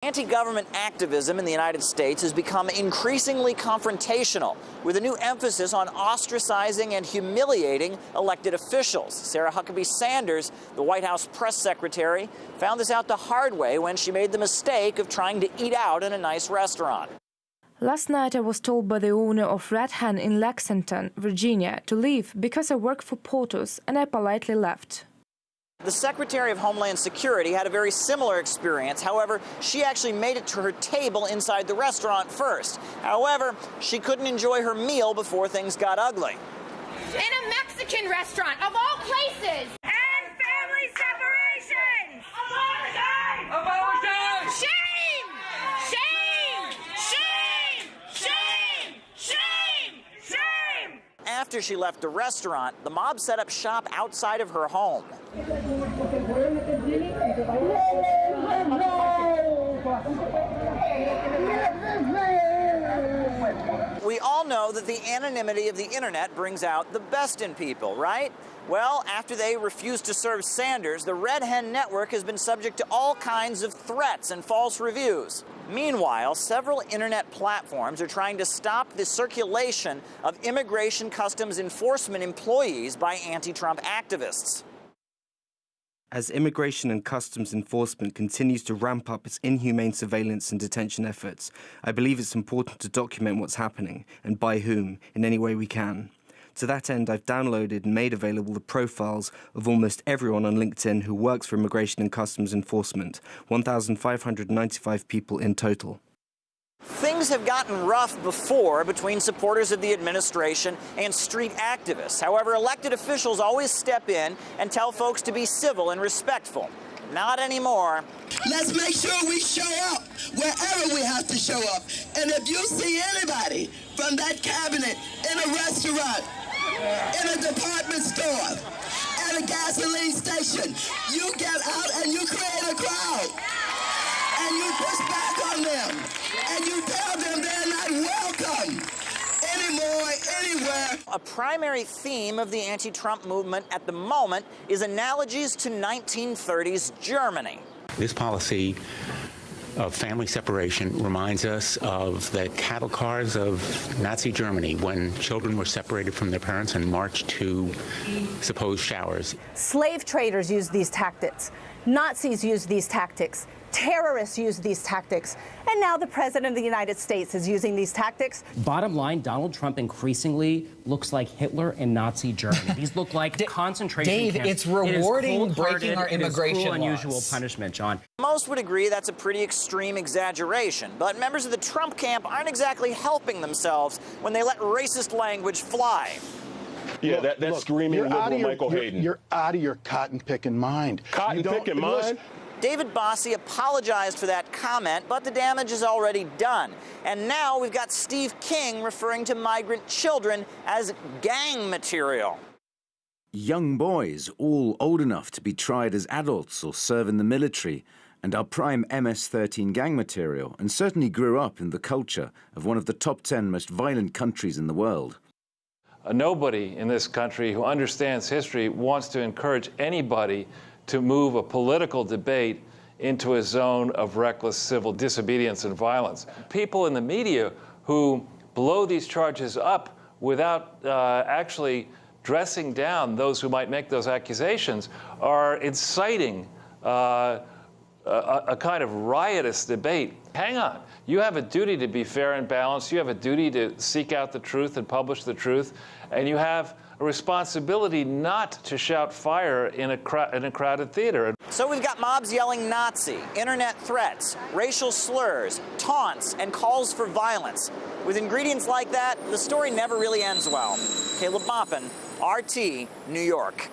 Anti-government activism in the United States has become increasingly confrontational, with a new emphasis on ostracizing and humiliating elected officials. Sarah Huckabee Sanders, the White House press secretary, found this out the hard way when she made the mistake of trying to eat out in a nice restaurant. Last night I was told by the owner of Red Hen in Lexington, Virginia, to leave because I work for POTUS, and I politely left. The Secretary of Homeland Security had a very similar experience. However, she actually made it to her table inside the restaurant first. However, she couldn't enjoy her meal before things got ugly. In a Mexican restaurant, of all places! And family separation! Abortion! Abortion! Shame! Shame! Shame! Shame! Shame! Shame! After she left the restaurant, the mob set up shop outside of her home. We all know that the anonymity of the internet brings out the best in people, right? Well, after they refused to serve Sanders, the Red Hen network has been subject to all kinds of threats and false reviews. Meanwhile, several internet platforms are trying to stop the circulation of Immigration Customs Enforcement employees by anti-Trump activists. As Immigration and Customs Enforcement continues to ramp up its inhumane surveillance and detention efforts, I believe it's important to document what's happening, and by whom, in any way we can. To that end, I've downloaded and made available the profiles of almost everyone on LinkedIn who works for Immigration and Customs Enforcement, 1,595 people in total. Things have gotten rough before between supporters of the administration and street activists. However, elected officials always step in and tell folks to be civil and respectful. Not anymore. Let's make sure we show up wherever we have to show up. And if you see anybody from that cabinet in a restaurant, in a department store, at a gasoline station, you get out and you create a crowd. And you push back on them. And you tell them they're not welcome anymore, anywhere. A primary theme of the anti-Trump movement at the moment is analogies to 1930s Germany. This policy of family separation reminds us of the cattle cars of Nazi Germany when children were separated from their parents and marched to supposed showers. Slave traders used these tactics. Nazis used these tactics. Terrorists used these tactics. And now the President of the United States is using these tactics. Bottom line, Donald Trump increasingly looks like Hitler in Nazi Germany. These look like concentration camps. Dave, it's rewarding breaking our immigration laws. Unusual punishment, John. Most would agree that's a pretty extreme exaggeration, but members of the Trump camp aren't exactly helping themselves when they let racist language fly. Yeah, that's screaming liberal Michael Hayden. You're out of your cotton-picking mind. Cotton-picking mind? David Bossie apologized for that comment, but the damage is already done. And now we've got Steve King referring to migrant children as gang material. Young boys, all old enough to be tried as adults or serve in the military, and are prime MS-13 gang material, and certainly grew up in the culture of one of the top 10 most violent countries in the world. Nobody in this country who understands history wants to encourage anybody to move a political debate into a zone of reckless civil disobedience and violence. People in the media who blow these charges up without actually dressing down those who might make those accusations are inciting a kind of riotous debate. Hang on. You have a duty to be fair and balanced. You have a duty to seek out the truth and publish the truth. And you have a responsibility not to shout fire in a crowded theater. So we've got mobs yelling Nazi, internet threats, racial slurs, taunts, and calls for violence. With ingredients like that, the story never really ends well. Caleb Maupin, RT, New York.